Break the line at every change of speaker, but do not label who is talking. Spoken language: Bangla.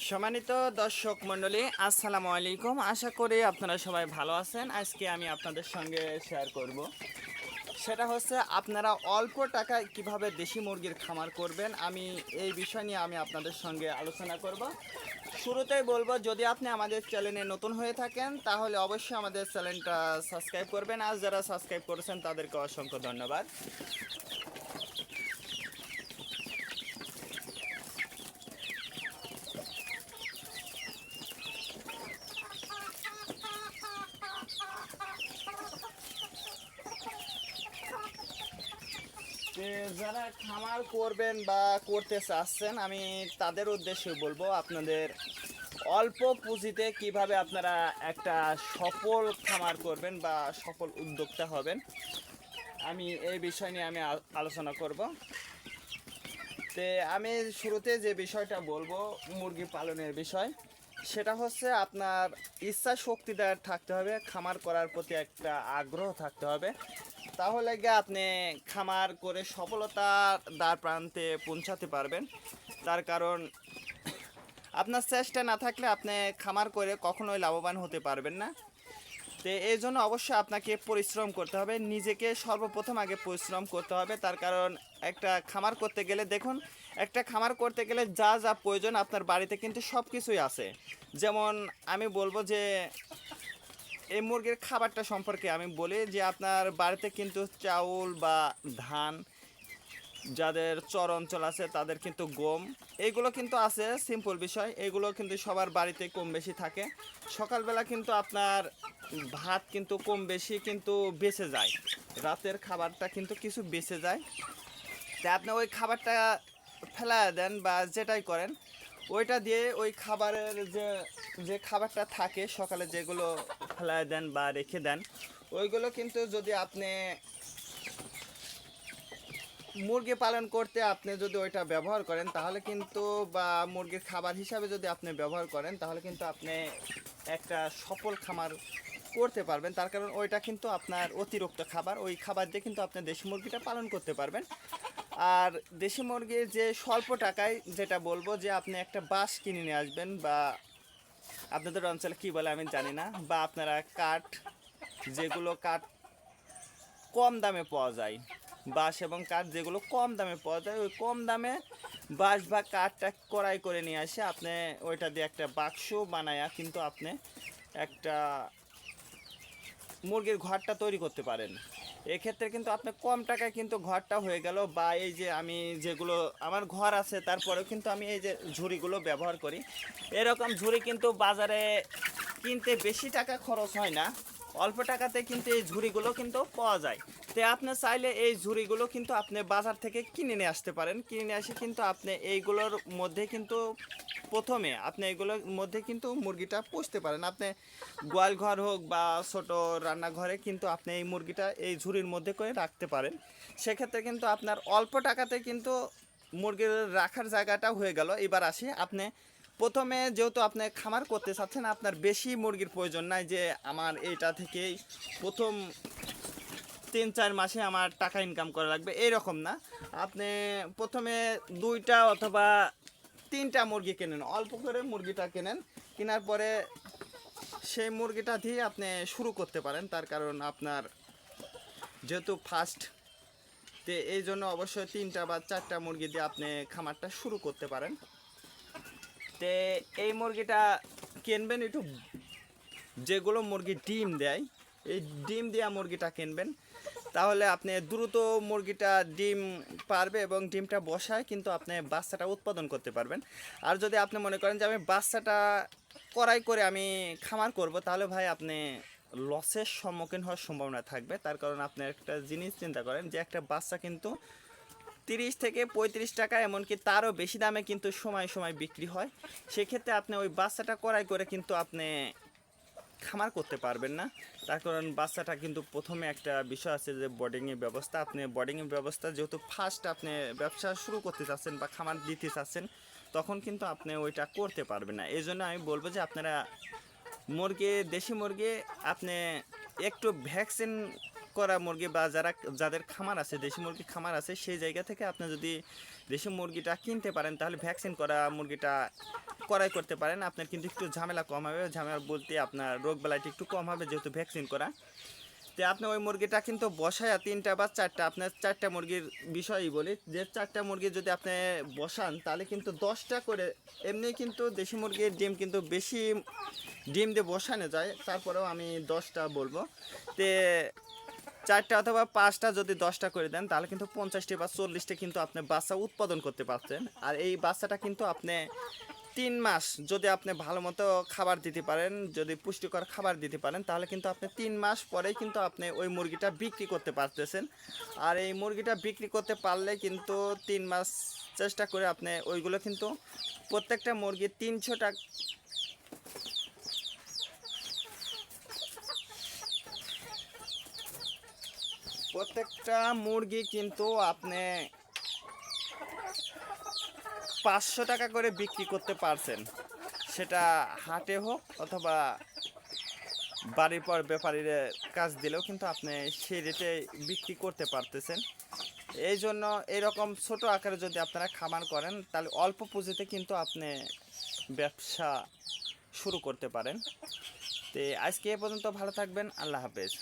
সম্মানিত দর্শক মণ্ডলী, আসসালামু আলাইকুম। আশা করি আপনারা সবাই ভালো আছেন। আজকে আমি আপনাদের সঙ্গে শেয়ার করব, সেটা হচ্ছে আপনারা অল্প টাকায় কিভাবে দেশি মুরগির খামার করবেন। আমি এই বিষয় নিয়ে আপনাদের সঙ্গে আলোচনা করব। শুরুতেই বলবো, যদি আপনি আমাদের চ্যানেলে নতুন হয়ে থাকেন তাহলে অবশ্যই আমাদের চ্যানেলটা সাবস্ক্রাইব করবেন। আর যারা সাবস্ক্রাইব করেছেন তাদেরকে অসংখ্য ধন্যবাদ। যারা খামার করবেন বা করতে চাচ্ছেন, আমি তাদের উদ্দেশ্যে বলবো, আপনাদের অল্প পুঁজিতে কিভাবে আপনারা একটা সফল খামার করবেন বা সফল উদ্যোক্তা হবেন, আমি এই বিষয় নিয়ে আলোচনা করব। আমি শুরুতে যে বিষয়টা বলবো মুরগি পালনের বিষয়, সেটা হচ্ছে আপনার ইচ্ছা শক্তিদার থাকতে হবে, খামার করার প্রতি একটা আগ্রহ থাকতে হবে। তাহলে গিয়ে আপনি খামার করে সফলতার দ্বার প্রান্তে পৌঁছাতে পারবেন। তার কারণ আপনার চেষ্টা না থাকলে আপনি খামার করে কখনোই লাভবান হতে পারবেন না। এই জন্য অবশ্যই আপনাকে পরিশ্রম করতে হবে, নিজেকে সর্বপ্রথম আগে পরিশ্রম করতে হবে। তার কারণ একটা খামার করতে গেলে দেখুন, একটা খামার করতে গেলে যা যা প্রয়োজন আপনার বাড়িতে কিন্তু সব কিছুই আছে। যেমন আমি বলবো যে এই মুরগির খাবারটা সম্পর্কে আমি বলি যে আপনার বাড়িতে কিন্তু চাউল বা ধান, যাদের চর অঞ্চল আছে তাদের কিন্তু গম, এইগুলো কিন্তু আছে। সিম্পল বিষয়, এগুলো কিন্তু সবার বাড়িতে কম বেশি থাকে। সকালবেলা কিন্তু আপনার ভাত কিন্তু কম বেশি কিন্তু বেঁচে যায়, রাতের খাবারটা কিন্তু কিছু বেঁচে যায়। তা আপনি ওই খাবারটা ফেলা দেন বা যেটাই করেন, ওইটা দিয়ে ওই খাবারের যে যে খাবারটা থাকে সকালে যেগুলো ফেলা দেন বা রেখে দেন, ওইগুলো কিন্তু যদি আপনি মুরগি পালন করতে আপনি যদি ওইটা ব্যবহার করেন তাহলে কিন্তু, বা মুরগির খাবার হিসাবে যদি আপনি ব্যবহার করেন তাহলে কিন্তু আপনি একটা সফল খামার করতে পারবেন। তার কারণ ওইটা কিন্তু আপনার অতিরিক্ত খাবার, ওই খাবার দিয়ে কিন্তু আপনি দেশি মুরগিটা পালন করতে পারবেন। আর দেশি মুরগির যে স্বল্প টাকায় যেটা বলবো, যে আপনি একটা বাঁশ কিনে নিয়ে আসবেন, বা আপনাদের অঞ্চলে কী বলে আমি জানি না, বা আপনারা কাঠ, যেগুলো কাঠ কম দামে পাওয়া যায়, বাঁশ এবং কাঠ যেগুলো কম দামে পাওয়া যায়, ওই কম দামে বাঁশ বা কাঠটা ক্রয় করে নিয়ে আসে আপনি ওইটা দিয়ে একটা বাক্স বানায়া কিন্তু আপনি একটা মুরগির ঘরটা তৈরি করতে পারেন। এক্ষেত্রে কিন্তু আপনি কম টাকায় কিন্তু ঘরটা হয়ে গেল। বা এই যে আমি যেগুলো আমার ঘর আছে তারপরেও কিন্তু আমি এই যে ঝুড়িগুলো ব্যবহার করি, এরকম ঝুড়ি কিন্তু বাজারে কিনতে বেশি টাকা খরচ হয় না, অল্প টাকাতে কিন্তু এই ঝুড়িগুলো কিন্তু পাওয়া যায়। আপনি চাইলে এই ঝুড়িগুলো কিন্তু আপনি বাজার থেকে কিনে নিয়ে আসতে পারেন। কিনে নিয়ে আসে কিন্তু আপনি এইগুলোর মধ্যে কিন্তু প্রথমে আপনি এগুলোর মধ্যে কিন্তু মুরগিটা পুষতে পারেন। আপনি গোয়াল ঘর হোক বা ছোট রান্নাঘরে কিন্তু আপনি এই মুরগিটা এই ঝুড়ির মধ্যে করে রাখতে পারেন। সেক্ষেত্রে কিন্তু আপনার অল্প টাকাতে কিন্তু মুরগির রাখার জায়গাটা হয়ে গেল। এবার আসি, আপনি প্রথমে যেহেতু আপনি খামার করতে চাচ্ছেন, আপনার বেশি মুরগির প্রয়োজন নাই যে আমার এইটা থেকেই প্রথম 3-4 মাসে আমার টাকা ইনকাম করা লাগবে, এরকম না। আপনি প্রথমে 2টা অথবা 3টা মুরগি কেনেন, অল্প করে মুরগিটা কেনেন, কেনার পরে সেই মুরগিটা দিয়ে আপনি শুরু করতে পারেন। তার কারণ আপনার যেহেতু ফার্স্ট, এই জন্য অবশ্যই 3টা বা 4টা মুরগি দিয়ে আপনি খামারটা শুরু করতে পারেন। এই মুরগিটা কিনবেন একটু, যেগুলো মুরগি ডিম দেয় এই ডিম দেওয়া মুরগিটা কিনবেন, তাহলে আপনি দ্রুত মুরগিটা ডিম পারবে এবং ডিমটা বসায় কিন্তু আপনি বাচ্চাটা উৎপাদন করতে পারবেন। আর যদি আপনি মনে করেন যে আমি বাচ্চাটা করাই করে আমি খামার করব, তাহলে ভাই আপনি লসের সম্মুখীন হওয়ার সম্ভাবনা থাকবে। তার কারণ আপনি একটা জিনিস চিন্তা করেন যে একটা বাচ্চা কিন্তু 30 থেকে 35 টাকা, এমনকি তারও বেশি দামে কিন্তু সময় সময় বিক্রি হয়। সেক্ষেত্রে আপনি ওই বাচ্চাটা করাই করে কিন্তু আপনি খামার করতে পারবেন না। তার কারণ বাচ্চাটা কিন্তু প্রথমে একটা বিষয় আছে যে বোর্ডিংয়ের ব্যবস্থা, আপনি বোর্ডিংয়ের ব্যবস্থা যেহেতু ফার্স্ট আপনি ব্যবসা শুরু করতে চাচ্ছেন বা খামার দিতে চাচ্ছেন, তখন কিন্তু আপনি ওইটা করতে পারবেন না। এই জন্য আমি বলবো যে আপনারা মুরগি, দেশি মুরগি আপনি একটু ভ্যাকসিন করা মুরগি বা যাদের খামার আছে, দেশি মুরগি খামার আছে, সেই জায়গা থেকে আপনি যদি দেশি মুরগিটা কিনতে পারেন তাহলে ভ্যাকসিন করা মুরগিটা ক্রয় করতে পারেন। আপনার কিন্তু একটু ঝামেলা কম হবে, ঝামেলা বলতে আপনার রোগ বেলাটি একটু কম হবে যেহেতু ভ্যাকসিন করা। তো আপনি ওই মুরগিটা কিন্তু বসায় 3টা বা 4টা, আপনার 4টা মুরগির বিষয়ই বলি, যে 4টা মুরগি যদি আপনি বসান তাহলে কিন্তু 10টা করে, এমনি কিন্তু দেশি মুরগির ডিম কিন্তু বেশি ডিম দিয়ে বসানো যায়, তারপরেও আমি 10টা বলবো। তে 4টা অথবা 5টা যদি 10টা করে দেন তাহলে কিন্তু 50টি বা 40টি কিন্তু আপনি বাচ্চা উৎপাদন করতে পারছেন। আর এই বাচ্চাটা কিন্তু আপনি 3 মাস যদি আপনি ভালো মতো খাবার দিতে পারেন, যদি পুষ্টিকর খাবার দিতে পারেন তাহলে কিন্তু আপনি 3 মাস পরেই কিন্তু আপনি ওই মুরগিটা বিক্রি করতে পারতেছেন। আর এই মুরগিটা বিক্রি করতে পারলে কিন্তু 3 মাস চেষ্টা করে আপনি ওইগুলো কিন্তু প্রত্যেকটা মুরগি 300 টাকা, প্রত্যেকটা মুরগি কিন্তু আপনি 500 টাকা করে বিক্রি করতে পারছেন, সেটা হাটে হোক অথবা বাড়ির পর ব্যাপারীর কাজ দিলেও কিন্তু আপনি সেই রেটে বিক্রি করতে পারতেছেন। এই জন্য এরকম ছোট আকারে যদি আপনারা খামার করেন তাহলে অল্প পুঁজিতে কিন্তু আপনি ব্যবসা শুরু করতে পারেন। তো আজকে এ পর্যন্ত, ভালো থাকবেন, আল্লাহ হাফেজ।